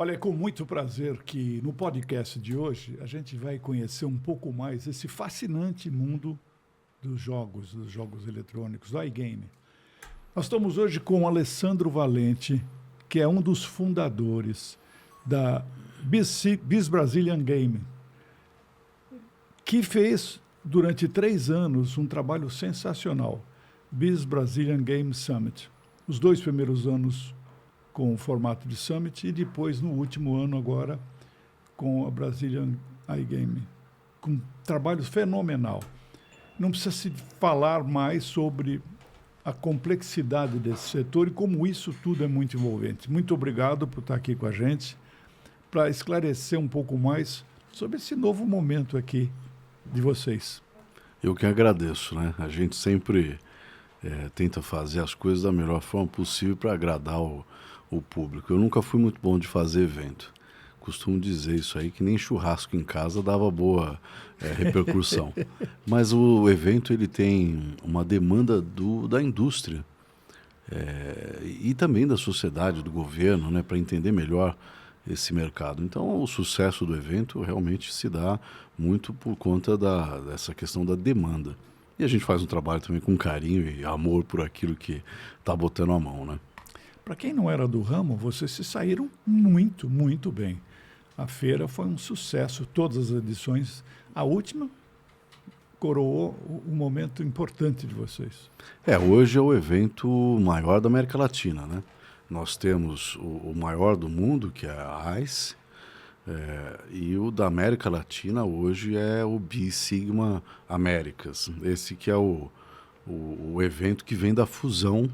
Olha, é com muito prazer que no podcast de hoje a gente vai conhecer um pouco mais esse fascinante mundo dos jogos eletrônicos, do iGame. Nós estamos hoje com o Alessandro Valente, que é um dos fundadores da Biz Brazilian Game, que fez durante 3 anos um trabalho sensacional, Biz Brazilian Game Summit. Os 2 primeiros anos com o formato de Summit e depois, no último ano agora, com a Brazilian iGame, com um trabalho fenomenal. Não precisa se falar mais sobre a complexidade desse setor e como isso tudo é muito envolvente. Muito obrigado por estar aqui com a gente, para esclarecer um pouco mais sobre esse novo momento aqui de vocês. Eu que agradeço, né? A gente sempre tenta fazer as coisas da melhor forma possível para agradar o público. Eu nunca fui muito bom de fazer evento. Costumo dizer isso aí, que nem churrasco em casa dava boa repercussão. Mas o evento ele tem uma demanda da indústria e também da sociedade, do governo, né, para entender melhor esse mercado. Então, o sucesso do evento realmente se dá muito por conta dessa questão da demanda. E a gente faz um trabalho também com carinho e amor por aquilo que está botando a mão, né? Para quem não era do ramo, vocês se saíram muito, muito bem. A feira foi um sucesso, todas as edições. A última coroou um momento importante de vocês. Hoje é o evento maior da América Latina, né? Nós temos o maior do mundo, que é a ICE, e o da América Latina hoje é o B-Sigma Américas. Esse que é o evento que vem da fusão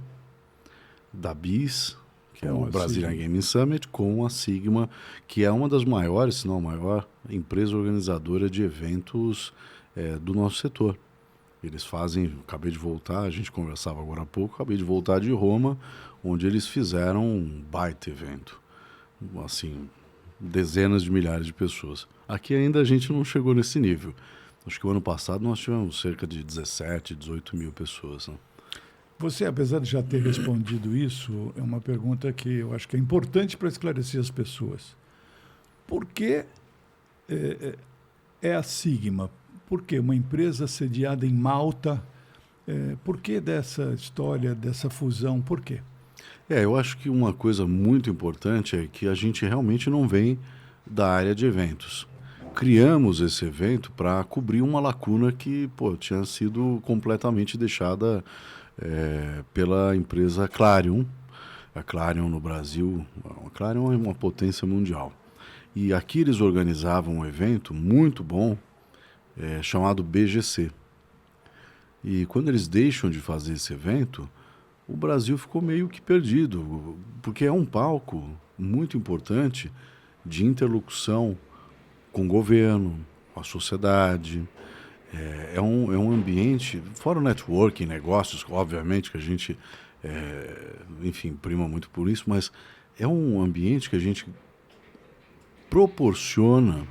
da BIS, que é o Brazilian Gaming Summit, com a Sigma, que é uma das maiores, se não a maior, empresa organizadora de eventos do nosso setor. Eles fazem, acabei de voltar, a gente conversava agora há pouco, acabei de voltar de Roma, onde eles fizeram um baita evento. Assim, dezenas de milhares de pessoas. Aqui ainda a gente não chegou nesse nível. Acho que o ano passado nós tivemos cerca de 17, 18 mil pessoas, né? Você, apesar de já ter respondido isso, é uma pergunta que eu acho que é importante para esclarecer as pessoas. Por que é a Sigma? Por que uma empresa sediada em Malta? Por que dessa história, dessa fusão? Por quê? Eu acho que uma coisa muito importante é que a gente realmente não vem da área de eventos. Criamos esse evento para cobrir uma lacuna que tinha sido completamente deixada pela empresa Clarion. A Clarion no Brasil, a Clarion é uma potência mundial. E aqui eles organizavam um evento muito bom chamado BGC. E quando eles deixam de fazer esse evento, o Brasil ficou meio que perdido, porque é um palco muito importante de interlocução com o governo, com a sociedade. É um ambiente, fora o networking, negócios, obviamente que a gente, prima muito por isso, mas é um ambiente que a gente proporciona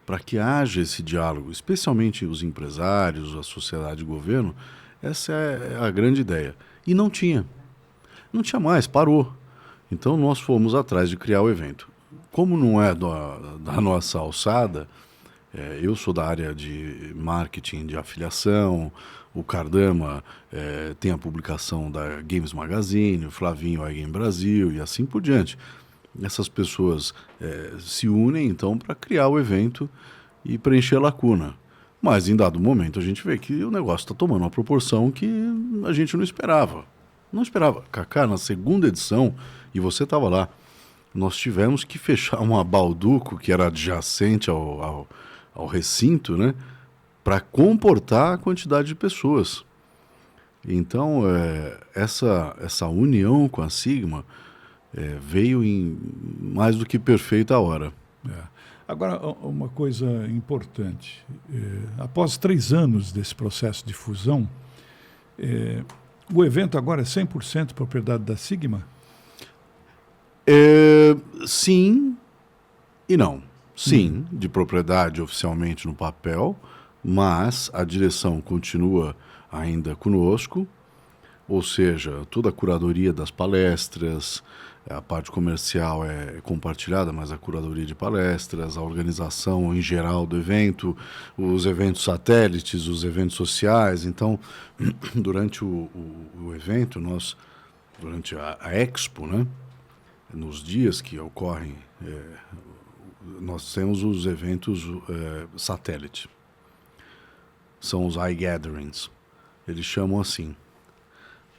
para que haja esse diálogo, especialmente os empresários, a sociedade e o governo. Essa é a grande ideia. E não tinha mais, parou. Então nós fomos atrás de criar o evento. Como não é da nossa alçada, eu sou da área de marketing de afiliação, o Cardama tem a publicação da Games Magazine, o Flavinho iGame Brasil e assim por diante. Essas pessoas se unem então para criar o evento e preencher a lacuna. Mas em dado momento a gente vê que o negócio está tomando uma proporção que a gente não esperava. Não esperava. Cacá, na segunda edição, e você estava lá, nós tivemos que fechar uma balduco que era adjacente ao recinto, né, para comportar a quantidade de pessoas. Então, essa união com a Sigma veio em mais do que perfeita hora. Agora, uma coisa importante. Após 3 anos desse processo de fusão, o evento agora é 100% propriedade da Sigma? Sim e não. Sim, de propriedade oficialmente no papel, mas a direção continua ainda conosco. ou seja, toda a curadoria das palestras, a parte comercial é compartilhada, mas a curadoria de palestras, a organização em geral do evento, os eventos satélites, os eventos sociais. Então, durante o evento, durante a Expo, né, nos dias que ocorrem, nós temos os eventos satélite. São os iGatherings, eles chamam assim,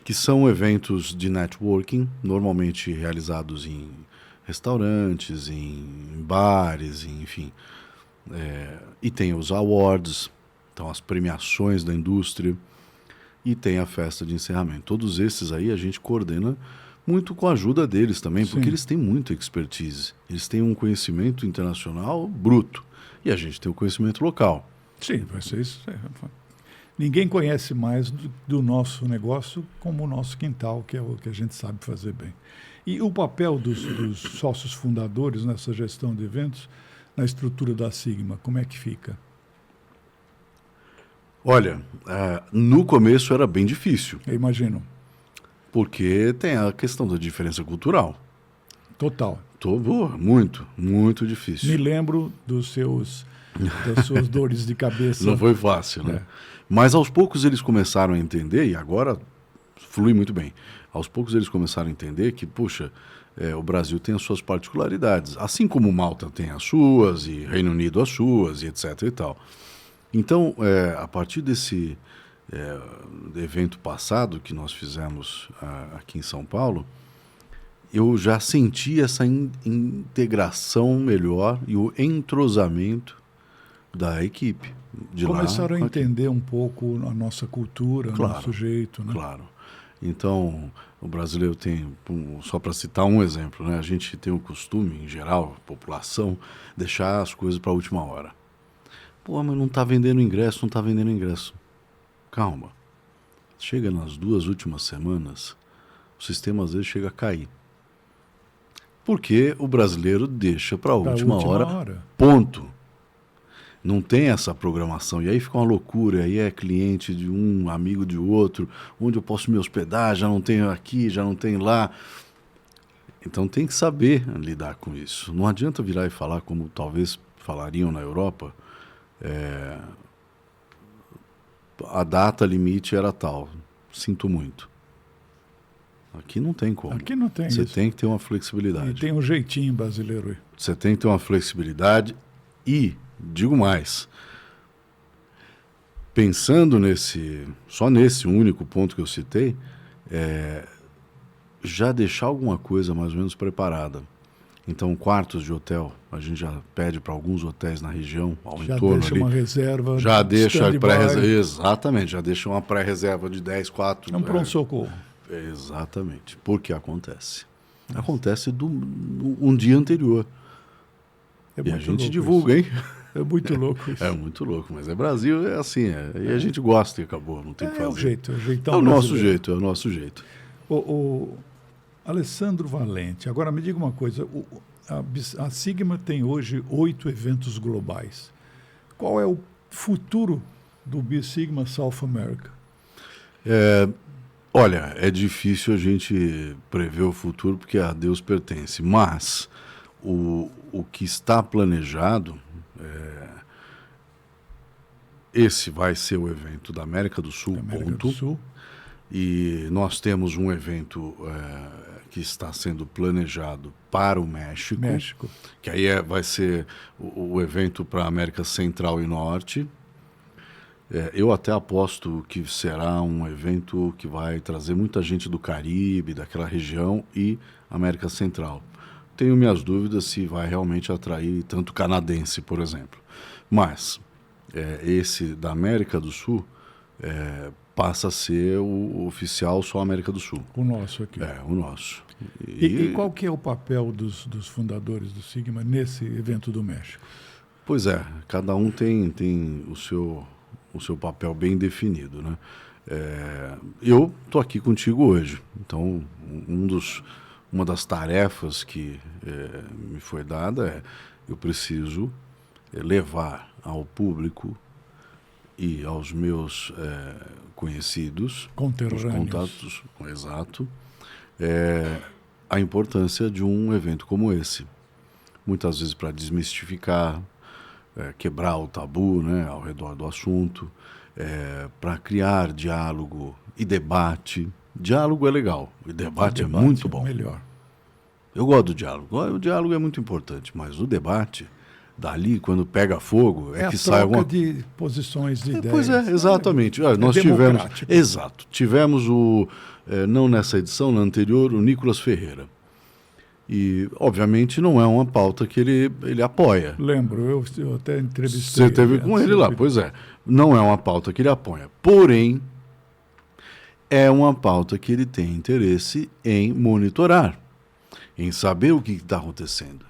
que são eventos de networking, normalmente realizados em restaurantes, em bares, enfim. E tem os awards, então as premiações da indústria, e tem a festa de encerramento. Todos esses aí a gente coordena muito com a ajuda deles também, porque eles têm muita expertise, eles têm um conhecimento internacional bruto, e a gente tem o conhecimento local. Sim, vai ser isso. Ninguém conhece mais do nosso negócio como o nosso quintal, que é o que a gente sabe fazer bem. E o papel dos sócios fundadores nessa gestão de eventos, na estrutura da Sigma, como é que fica? Olha, no começo era bem difícil. Eu imagino. Porque tem a questão da diferença cultural. Total. Muito, muito difícil. Me lembro das suas dores de cabeça. Não foi fácil, né? Mas aos poucos eles começaram a entender, e agora flui muito bem. Aos poucos eles começaram a entender que, puxa, o Brasil tem as suas particularidades. Assim como Malta tem as suas, e Reino Unido as suas, e etc. e tal. Então, a partir desse evento passado que nós fizemos aqui em São Paulo, eu já senti essa integração melhor e o entrosamento da equipe. Começaram a entender um pouco a nossa cultura, o nosso jeito, né? Claro. Então, o brasileiro tem, só para citar um exemplo, né? A gente tem o costume, em geral, a população, deixar as coisas para a última hora. Pô, mas não está vendendo ingresso. Calma. Chega nas 2 últimas semanas, o sistema às vezes chega a cair. Porque o brasileiro deixa para a última hora. Ponto. Não tem essa programação. E aí fica uma loucura. Aí é cliente de um, amigo de outro. Onde eu posso me hospedar? Já não tenho aqui, já não tenho lá. Então tem que saber lidar com isso. Não adianta virar e falar como talvez falariam na Europa. A data limite era tal. Sinto muito. Aqui não tem como. Aqui não tem Você isso. tem que ter uma flexibilidade. E tem um jeitinho brasileiro aí. Você tem que ter uma flexibilidade e, digo mais, pensando só nesse único ponto que eu citei, já deixar alguma coisa mais ou menos preparada. Então, quartos de hotel, a gente já pede para alguns hotéis na região, ao entorno ali. Já deixa uma reserva. Já deixa a pré-reserva. Exatamente, já deixa uma pré-reserva de 10, 4. É um pronto-socorro. Exatamente, porque acontece. Acontece um dia anterior. E a gente divulga, hein? É muito louco isso. É muito louco, mas Brasil, é assim, e a gente gosta e acabou, não tem o que fazer. É o jeito, é o jeitão É o nosso brasileiro. jeito, é o nosso jeito. O Alessandro Valente, agora me diga uma coisa, a Sigma tem hoje 8 eventos globais. Qual é o futuro do BSigma South America? Olha, é difícil a gente prever o futuro porque a Deus pertence, mas o que está planejado, esse vai ser o evento da América do Sul, ponto. E nós temos um evento que está sendo planejado para o México. Que aí vai ser o evento para a América Central e Norte. Eu até aposto que será um evento que vai trazer muita gente do Caribe, daquela região e América Central. Tenho minhas dúvidas se vai realmente atrair tanto canadense, por exemplo. Mas esse da América do Sul passa a ser o oficial só América do Sul. O nosso aqui. O nosso. E qual que é o papel dos fundadores do Sigma nesse evento do México? Pois cada um tem o seu papel bem definido, né? Eu estou aqui contigo hoje, então uma das tarefas que me foi dada eu preciso levar ao público e aos meus conhecidos, os contatos, exato, a importância de um evento como esse. Muitas vezes para desmistificar, quebrar o tabu, né, ao redor do assunto, para criar diálogo e debate. Diálogo é legal, e debate é muito bom. Melhor. Eu gosto do diálogo. O diálogo é muito importante, mas o debate, dali, quando pega fogo, que sai alguma... de posições, de ideias. Pois é, exatamente. Nós tivemos... Exato. Tivemos não nessa edição, na anterior, o Nicolas Ferreira. E, obviamente, não é uma pauta que ele apoia. Lembro, eu até entrevistei. Você teve com ele lá, pois é. Não é uma pauta que ele apoia. Porém, é uma pauta que ele tem interesse em monitorar, em saber o que está acontecendo.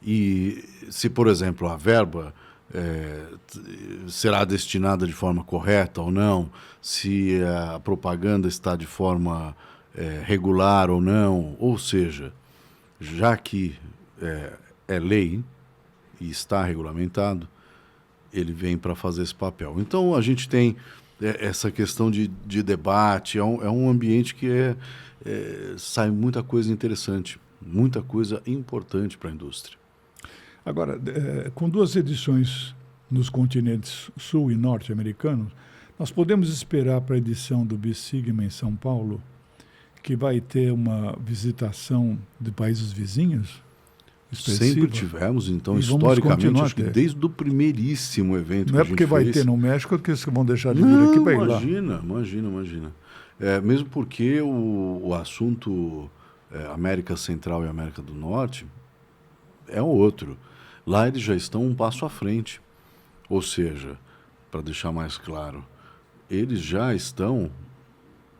E se, por exemplo, a verba será destinada de forma correta ou não, se a propaganda está de forma regular ou não, ou seja, já que é lei e está regulamentado, ele vem para fazer esse papel. Então, a gente tem essa questão de debate, é um ambiente que sai muita coisa interessante, muita coisa importante para a indústria. Agora, com 2 edições nos continentes sul e norte americanos, nós podemos esperar para a edição do BISIGMA em São Paulo que vai ter uma visitação de países vizinhos? Sempre tivemos, então, historicamente, acho que desde o primeiríssimo evento não que a gente fez. Não é porque vai ter no México que eles vão deixar de vir aqui para ir lá. Imagina. Mesmo porque o assunto América Central e América do Norte é outro. Lá eles já estão um passo à frente. Ou seja, para deixar mais claro, eles já estão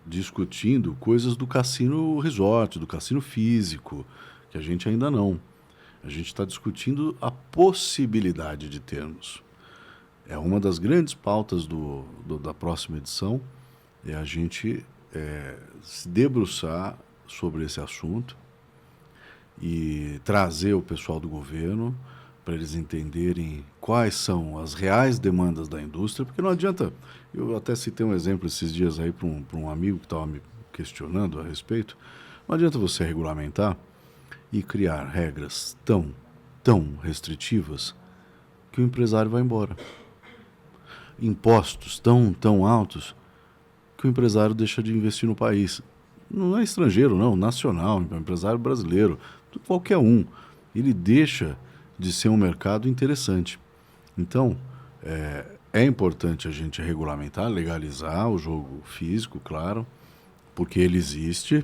discutindo coisas do cassino resort, do cassino físico, que a gente ainda não. A gente está discutindo a possibilidade de termos. É uma das grandes pautas da próxima edição, é a gente se debruçar sobre esse assunto e trazer o pessoal do governo para eles entenderem quais são as reais demandas da indústria, porque não adianta, eu até citei um exemplo esses dias aí para um amigo que estava me questionando a respeito, não adianta você regulamentar e criar regras tão restritivas que o empresário vai embora. Impostos tão altos que o empresário deixa de investir no país. Não é estrangeiro, não, nacional, empresário brasileiro, qualquer um. Ele deixa de ser um mercado interessante. Então, é importante a gente regulamentar, legalizar o jogo físico, claro, porque ele existe.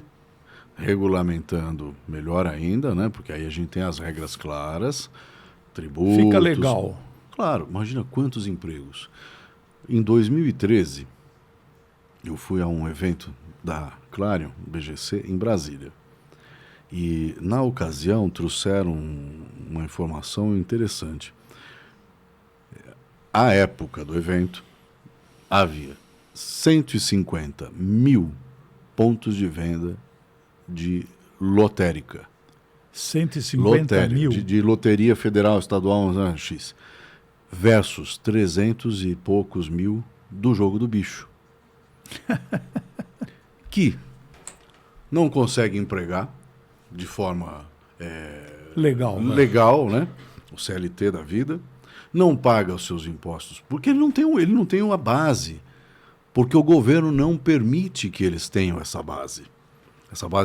Regulamentando melhor ainda, né? Porque aí a gente tem as regras claras, tributos... Fica legal. Claro, imagina quantos empregos. Em 2013, eu fui a um evento da Clarion, BGC, em Brasília. E, na ocasião, trouxeram uma informação interessante. À época do evento, havia 150 mil pontos de venda de lotérica. 150 mil? De loteria federal, estadual, X. Versus 300 e poucos mil do jogo do bicho. Que não consegue empregar de forma legal, né? O CLT da vida. Não paga os seus impostos, porque ele não tem uma base. Porque o governo não permite que eles tenham essa base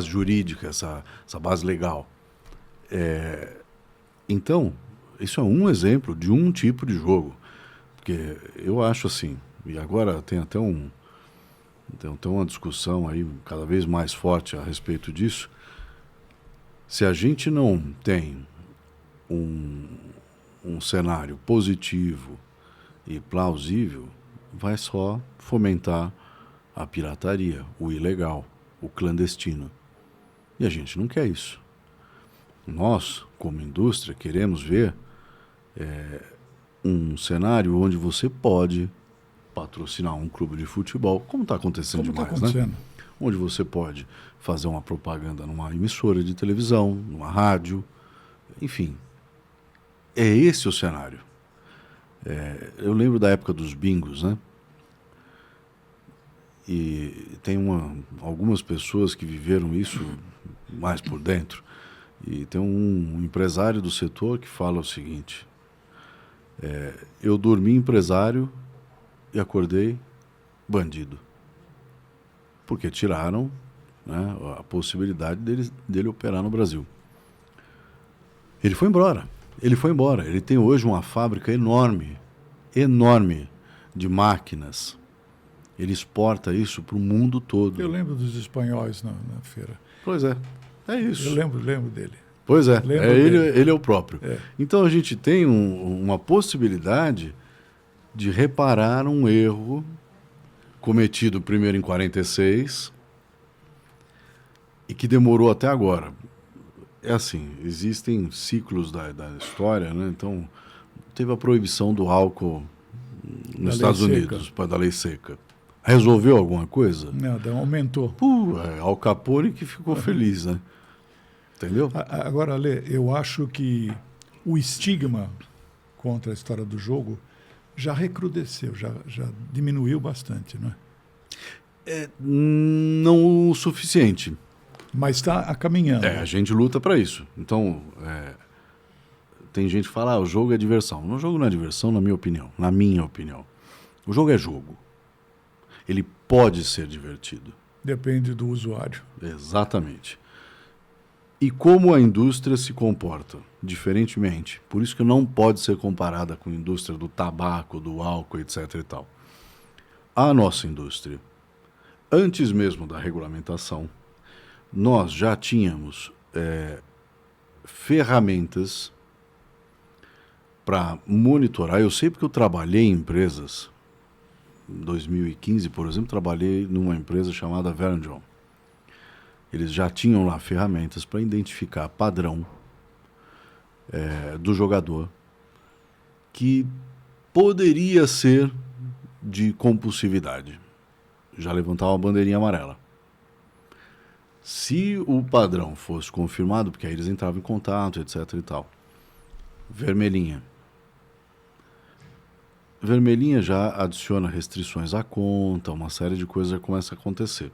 jurídica, essa base legal. Então, isso é um exemplo de um tipo de jogo. Porque eu acho assim, e agora tem até uma discussão aí cada vez mais forte a respeito disso. Se a gente não tem um cenário positivo e plausível, vai só fomentar a pirataria, o ilegal, o clandestino. E a gente não quer isso. Nós, como indústria, queremos ver um cenário onde você pode patrocinar um clube de futebol, como está acontecendo demais, né? Onde você pode fazer uma propaganda numa emissora de televisão, numa rádio, enfim. É esse o cenário. Eu lembro da época dos bingos, né? E tem algumas pessoas que viveram isso mais por dentro. E tem um empresário do setor que fala o seguinte: eu dormi empresário e acordei bandido. Porque tiraram, né, a possibilidade dele operar no Brasil. Ele foi embora. Ele tem hoje uma fábrica enorme de máquinas. Ele exporta isso para o mundo todo. Eu lembro dos espanhóis na feira. Pois é isso. Eu lembro dele. Pois é, Lembro ele é o próprio. É. Então a gente tem uma possibilidade de reparar um erro cometido primeiro em 46 e que demorou até agora. É assim, existem ciclos da história, né? Então teve a proibição do álcool nos Estados Unidos, da lei seca. Resolveu alguma coisa? Nada, aumentou. Al Capone que ficou feliz, né? Entendeu? Agora, Lê, eu acho que o estigma contra a história do jogo já recrudesceu, já diminuiu bastante, não é? Não o suficiente. Mas está caminhando. A gente luta para isso. Então, tem gente que fala, o jogo é diversão. O jogo não é diversão, na minha opinião. O jogo é jogo. Ele pode ser divertido. Depende do usuário. Exatamente. E como a indústria se comporta diferentemente. Por isso que não pode ser comparada com a indústria do tabaco, do álcool, etc. e tal. A nossa indústria, antes mesmo da regulamentação, nós já tínhamos ferramentas para monitorar. Eu sei porque eu trabalhei em empresas. Em 2015, por exemplo, trabalhei numa empresa chamada Veranjon. Eles já tinham lá ferramentas para identificar padrão do jogador que poderia ser de compulsividade. Já levantava uma bandeirinha amarela. Se o padrão fosse confirmado, porque aí eles entravam em contato, etc. e tal. Vermelhinha. Vermelhinha já adiciona restrições à conta, uma série de coisas já começa a acontecer.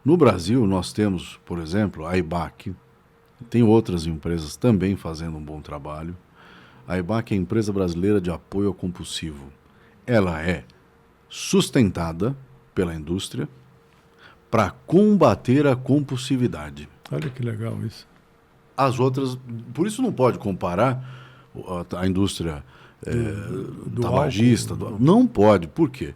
No Brasil, nós temos, por exemplo, a IBAC, tem outras empresas também fazendo um bom trabalho. A IBAC é a Empresa Brasileira de Apoio ao Compulsivo. Ela é sustentada pela indústria para combater a compulsividade. Olha que legal isso. As outras, por isso não pode comparar a indústria do tabagista. Não pode, por quê?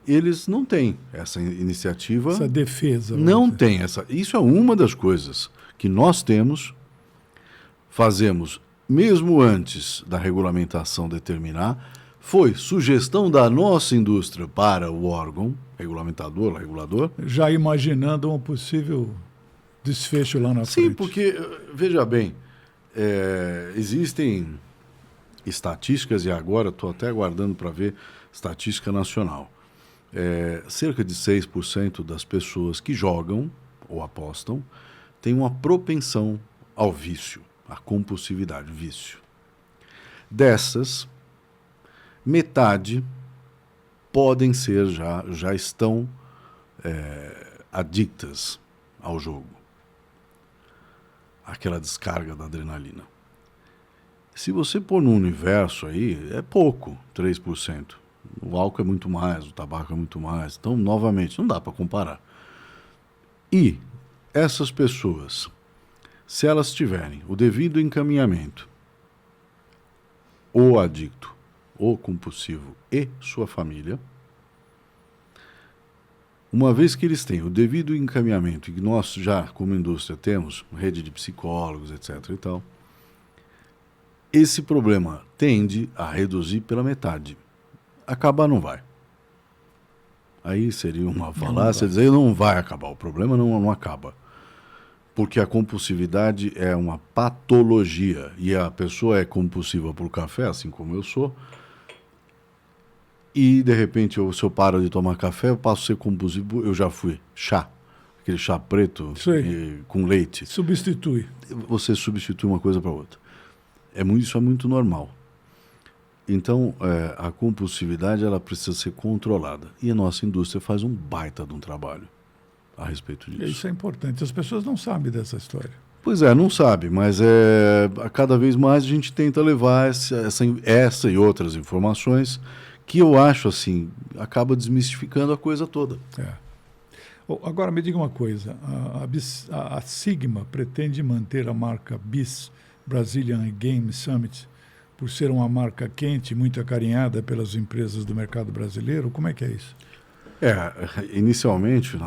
Eles não têm essa iniciativa. Essa defesa. Não tem essa. Isso é uma das coisas que nós temos, fazemos mesmo antes da regulamentação determinar, foi sugestão da nossa indústria para o órgão regulamentador, regulador. Já imaginando um possível desfecho lá na frente. Sim, porque, veja bem, existem estatísticas, e agora estou até aguardando para ver estatística nacional. Cerca de 6% das pessoas que jogam ou apostam têm uma propensão ao vício, à compulsividade, vício. Dessas, metade podem ser, já estão adictas ao jogo. Aquela descarga da adrenalina. Se você pôr no universo aí, é pouco, 3%. O álcool é muito mais, o tabaco é muito mais. Então, novamente, não dá para comparar. E essas pessoas, se elas tiverem o devido encaminhamento, o adicto, o compulsivo e sua família, uma vez que eles têm o devido encaminhamento, e que nós já, como indústria, temos rede de psicólogos, etc. e tal, esse problema tende a reduzir pela metade. Acabar não vai. Aí seria uma falácia dizer não vai acabar. O problema não acaba. Porque a compulsividade é uma patologia. E a pessoa é compulsiva por café, assim como eu sou. E, de repente, se eu paro de tomar café, eu passo a ser compulsivo. Eu já fui. Chá. Aquele chá preto com leite. Substitui. Você substitui uma coisa para outra. Isso é muito normal. Então, a compulsividade ela precisa ser controlada. E a nossa indústria faz um baita de um trabalho a respeito disso. Isso é importante. As pessoas não sabem dessa história. Pois não sabe, mas a cada vez mais a gente tenta levar essa e outras informações que eu acho, assim, acaba desmistificando a coisa toda. Agora, me diga uma coisa. A Sigma pretende manter a marca BIS, Brazilian Game Summit, por ser uma marca quente, muito acarinhada pelas empresas do mercado brasileiro? Como é que é isso? Inicialmente,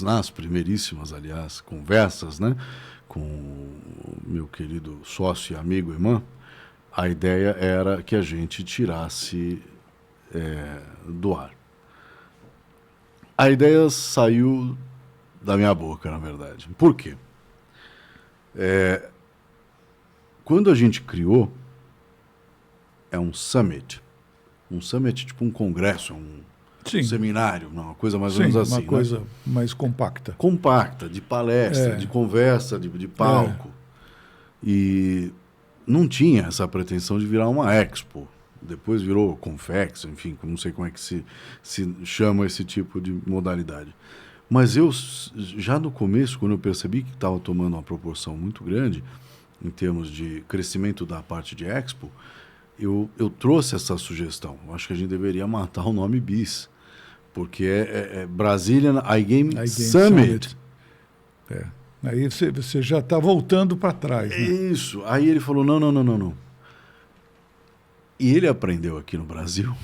nas primeiríssimas, aliás, conversas, né, com o meu querido sócio e amigo irmão, a ideia era que a gente tirasse do ar. A ideia saiu da minha boca, na verdade. Por quê? Quando a gente criou, é um summit. Um summit tipo um congresso, um seminário, uma coisa mais ou menos assim. Uma coisa mais compacta. Compacta, de palestra, de conversa, de palco. E não tinha essa pretensão de virar uma expo. Depois virou Confex, enfim, não sei como é que se chama esse tipo de modalidade. Mas eu, já no começo, quando eu percebi que estava tomando uma proporção muito grande, em termos de crescimento da parte de expo, eu trouxe essa sugestão. Eu acho que a gente deveria matar o nome BIS, porque é Brazilian iGame Summit. Aí você já está voltando para trás. Né? Isso. Aí ele falou, não. E ele aprendeu aqui no Brasil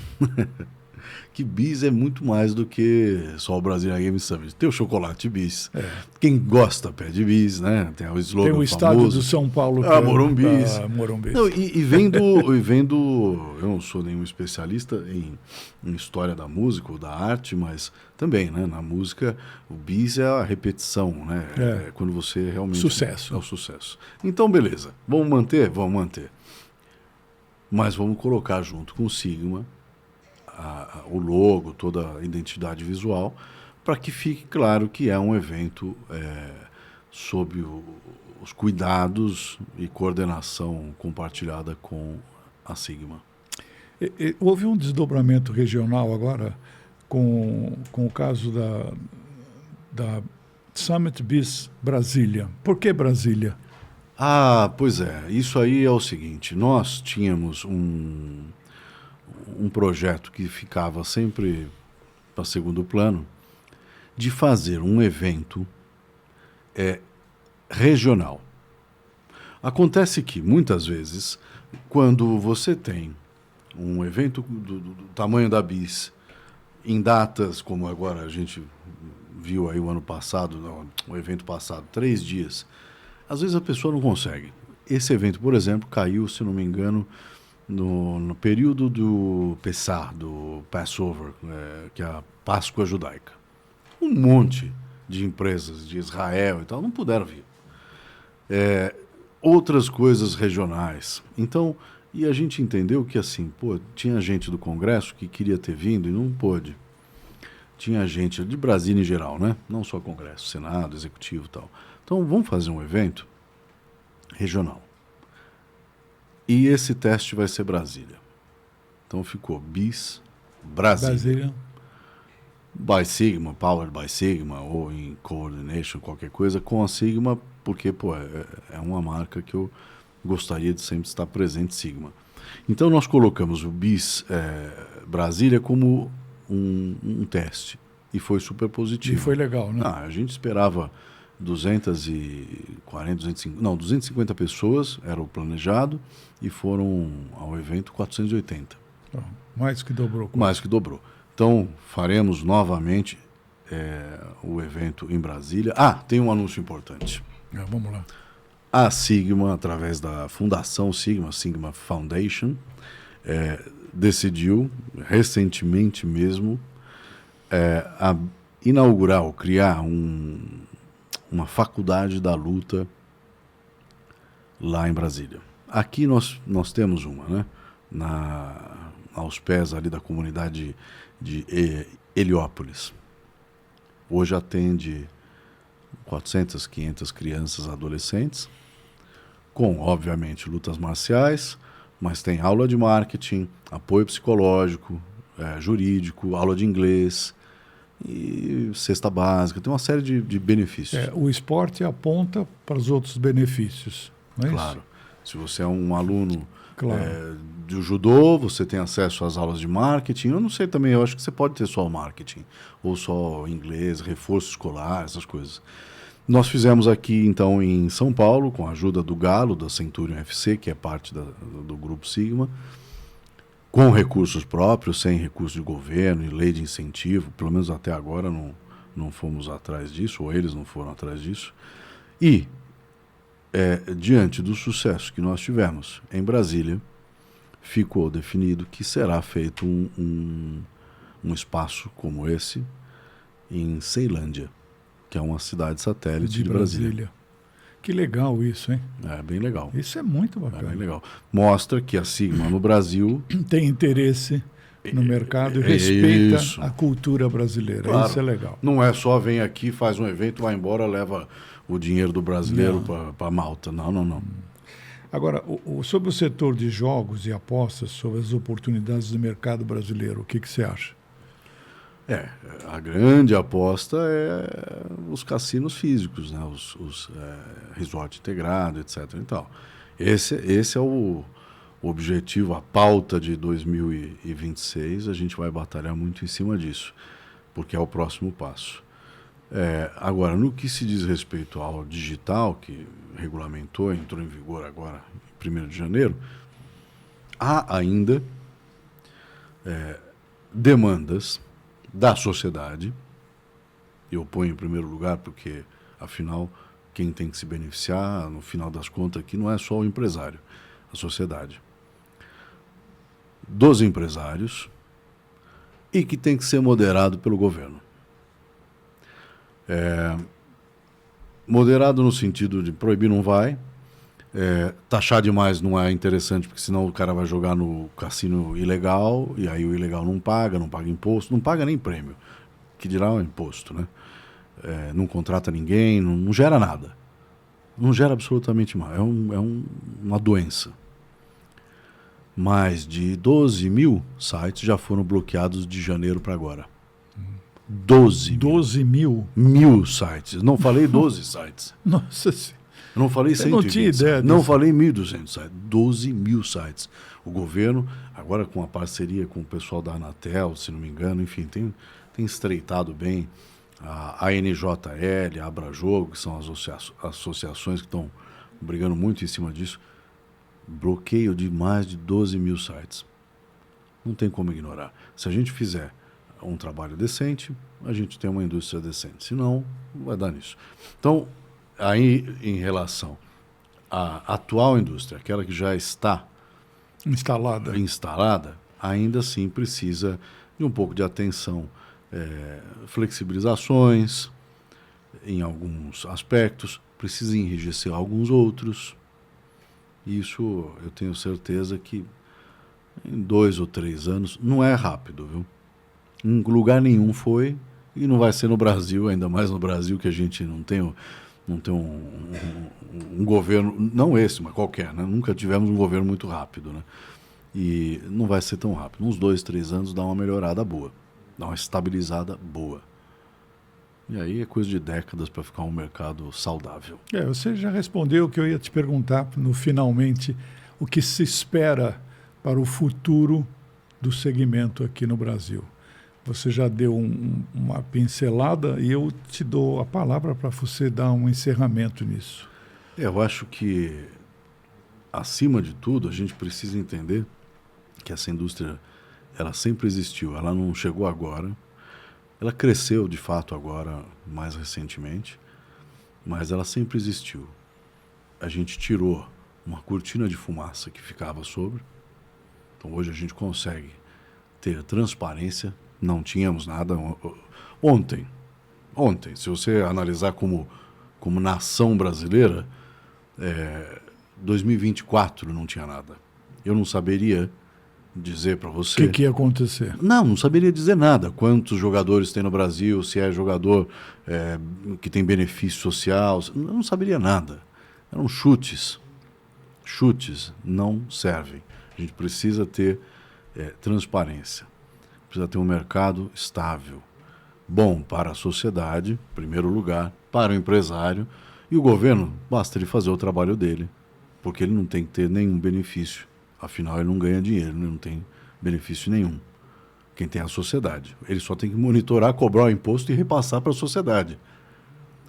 que BIS é muito mais do que só o Brazilian Game Summit. Tem o chocolate BIS. Quem gosta pede BIS, né? Tem o slogan famoso. Tem o estádio do São Paulo. Morumbis. Morumbis. Não, e vendo, eu não sou nenhum especialista em história da música ou da arte, mas também, né? Na música, o BIS é a repetição, né? Quando você realmente... Sucesso. É o sucesso. Então, beleza. Vamos manter? Vamos manter. Mas vamos colocar junto com o Sigma o logo, toda a identidade visual, para que fique claro que é um evento sob os cuidados e coordenação compartilhada com a Sigma. Houve um desdobramento regional agora com o caso da Summit BIS Brasília. Por que Brasília? Pois é. Isso aí é o seguinte. Nós tínhamos um projeto que ficava sempre para segundo plano de fazer um evento regional. Acontece que, muitas vezes, quando você tem um evento do tamanho da BIS, em datas como agora a gente viu aí o ano passado, o evento passado, 3 dias, às vezes a pessoa não consegue. Esse evento, por exemplo, caiu, se não me engano, no período do Pessah, do Passover, que é a Páscoa judaica. Um monte de empresas de Israel e tal não puderam vir. Outras coisas regionais. Então, e a gente entendeu que assim, tinha gente do Congresso que queria ter vindo e não pôde. Tinha gente de Brasília em geral, né? Não só Congresso, Senado, Executivo e tal. Então, vamos fazer um evento regional. E esse teste vai ser Brasília. Então ficou BIS Brasília. By Sigma, Powered by Sigma, ou em Coordination, qualquer coisa, com a Sigma, porque é uma marca que eu gostaria de sempre estar presente, Sigma. Então nós colocamos o BIS Brasília como um teste. E foi super positivo. E foi legal, né? A gente esperava 250 pessoas, era o planejado, e foram ao evento 480. Mais que dobrou. Mais que dobrou. Então, faremos novamente o evento em Brasília. Tem um anúncio importante. Vamos lá. A Sigma, através da Fundação Sigma Foundation, decidiu, recentemente mesmo, inaugurar ou criar uma faculdade da luta lá em Brasília. Aqui nós temos uma, né? Aos pés ali da comunidade de Heliópolis. Hoje atende 400, 500 crianças e adolescentes, com, obviamente, lutas marciais, Mas tem aula de marketing, apoio psicológico, jurídico, aula de inglês e cesta básica. Tem uma série de benefícios. O esporte aponta para os outros benefícios, não é Claro. Se você é um aluno Claro. de judô, você tem acesso às aulas de marketing. Eu não sei também, eu acho que você pode ter só o marketing, ou só inglês, reforço escolar, essas coisas. Nós fizemos aqui, então, em São Paulo, com a ajuda do Galo, da Centurion FC, que é parte do Grupo Sigma, com recursos próprios, sem recursos de governo e lei de incentivo, pelo menos até agora não fomos atrás disso, ou eles não foram atrás disso. E, diante do sucesso que nós tivemos em Brasília, ficou definido que será feito um espaço como esse em Ceilândia, que é uma cidade satélite de Brasília. Que legal isso, hein? É bem legal. Isso é muito bacana. É bem legal. Mostra que a Sigma no Brasil tem interesse no mercado e respeita a cultura brasileira. Claro. Isso é legal. Não é só vem aqui, faz um evento, vai embora, leva o dinheiro do brasileiro para Malta. Não. Agora, sobre o setor de jogos e apostas, sobre as oportunidades do mercado brasileiro, o que você acha? A grande aposta é os cassinos físicos, né? os resort integrado, etc. E tal. Esse é o objetivo, a pauta de 2026. A gente vai batalhar muito em cima disso, porque é o próximo passo. Agora, no que se diz respeito ao digital, que regulamentou, entrou em vigor agora, em 1º de janeiro, há ainda demandas da sociedade. Eu ponho em primeiro lugar porque, afinal, quem tem que se beneficiar, no final das contas, aqui não é só o empresário, a sociedade. Dos empresários, e que tem que ser moderado pelo governo. Moderado no sentido de proibir não vai, taxar demais não é interessante, porque senão o cara vai jogar no cassino ilegal, e aí o ilegal não paga imposto, não paga nem prêmio, que dirá o imposto, né? Não contrata ninguém, não gera nada. Não gera absolutamente nada. É uma doença. Mais de 12 mil sites já foram bloqueados de janeiro para agora. 12 mil? Mil sites. Não falei 12 sites. Nossa Senhora. Eu não falei 120 não tinha ideia sites. Não falei 1.200 sites. 12 mil sites. O governo, agora com a parceria com o pessoal da Anatel, se não me engano, enfim, tem estreitado bem a ANJL, a Abrajogo, que são as associações que estão brigando muito em cima disso. Bloqueio de mais de 12 mil sites. Não tem como ignorar. Se a gente fizer um trabalho decente, a gente tem uma indústria decente. Senão, vai dar nisso. Então, aí, em relação à atual indústria, aquela que já está instalada, ainda assim precisa de um pouco de atenção, flexibilizações em alguns aspectos, precisa enrijecer alguns outros. Isso eu tenho certeza que em 2 ou 3 anos, não é rápido, viu? Em lugar nenhum foi, e não vai ser no Brasil, ainda mais no Brasil, que a gente não tem um governo, não esse, mas qualquer, né? Nunca tivemos um governo muito rápido, né? E não vai ser tão rápido. Uns 2, 3 anos dá uma melhorada boa, dá uma estabilizada boa. E aí é coisa de décadas para ficar um mercado saudável. Você já respondeu o que eu ia te perguntar no finalmente, o que se espera para o futuro do segmento aqui no Brasil. Você já deu uma pincelada e eu te dou a palavra para você dar um encerramento nisso. Eu acho que, acima de tudo, a gente precisa entender que essa indústria, ela sempre existiu, ela não chegou agora, ela cresceu de fato agora, mais recentemente, mas ela sempre existiu. A gente tirou uma cortina de fumaça que ficava sobre, então hoje a gente consegue ter transparência. Não tínhamos nada ontem, se você analisar como nação brasileira, 2024 não tinha nada. Eu não saberia dizer para você... O que ia acontecer? Não saberia dizer nada. Quantos jogadores tem no Brasil, se é jogador que tem benefício social, eu não saberia nada. Eram chutes. Chutes não servem. A gente precisa ter transparência, precisa ter um mercado estável, bom para a sociedade, em primeiro lugar, para o empresário, e o governo basta ele fazer o trabalho dele, porque ele não tem que ter nenhum benefício, afinal ele não ganha dinheiro, ele não tem benefício nenhum. Quem tem é a sociedade. Ele só tem que monitorar, cobrar o imposto e repassar para a sociedade.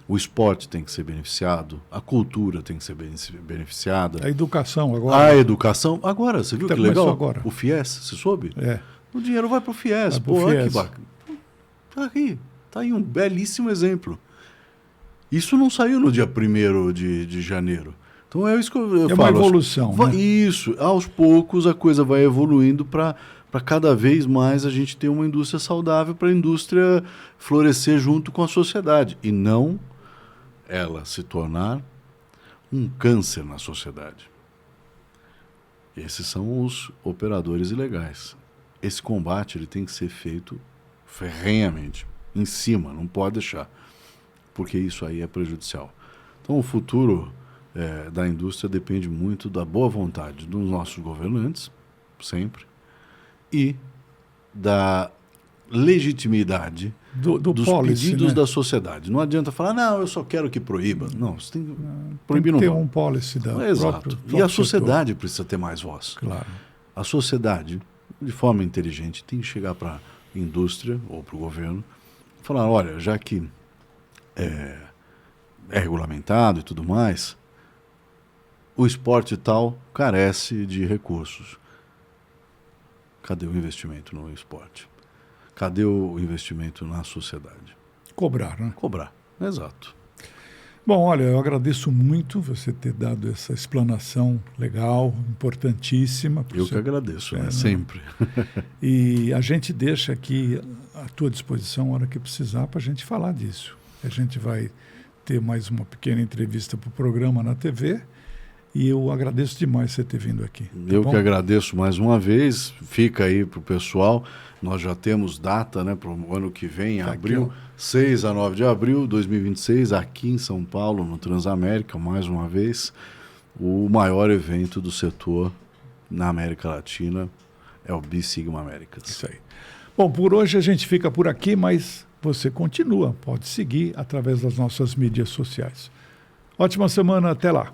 O esporte tem que ser beneficiado, a cultura tem que ser beneficiada. A educação agora. A educação. Agora, você viu que legal? Agora. O FIES, você soube? É. O dinheiro vai para o FIES. Vai pro FIES. Que bacana. Tá aí um belíssimo exemplo. Isso não saiu no dia 1º de janeiro. Então é isso que eu falo. É uma evolução, né? Isso. Aos poucos a coisa vai evoluindo para cada vez mais a gente ter uma indústria saudável, para a indústria florescer junto com a sociedade. E não ela se tornar um câncer na sociedade. Esses são os operadores ilegais. Esse combate ele tem que ser feito ferrenhamente, em cima, não pode deixar, porque isso aí é prejudicial. Então o futuro da indústria depende muito da boa vontade dos nossos governantes, sempre, e da legitimidade dos policy, pedidos, né? da sociedade. Não adianta falar, não, eu só quero que proíba. Não, você tem que proibir, tem que ter não. um policy da Exato. E a sociedade precisa ter mais voz. Claro. A sociedade, de forma inteligente, tem que chegar para a indústria ou para o governo e falar, olha, já que é regulamentado e tudo mais, o esporte tal carece de recursos. Cadê o investimento no esporte? Cadê o investimento na sociedade? Cobrar, né? Cobrar, exato. Bom, olha, eu agradeço muito você ter dado essa explanação legal, importantíssima. Eu que agradeço, né? Sempre. E a gente deixa aqui à tua disposição a hora que precisar para a gente falar disso. A gente vai ter mais uma pequena entrevista para o programa na TV. E eu agradeço demais você ter vindo aqui. Tá eu bom? Que agradeço mais uma vez. Fica aí para o pessoal. Nós já temos data, né, para o ano que vem, em abril, aqui, 6 a 9 de abril de 2026, aqui em São Paulo, no Transamérica, mais uma vez, o maior evento do setor na América Latina é o B-Sigma Americas. Isso aí. Bom, por hoje a gente fica por aqui, mas você continua, pode seguir através das nossas mídias sociais. Ótima semana, até lá.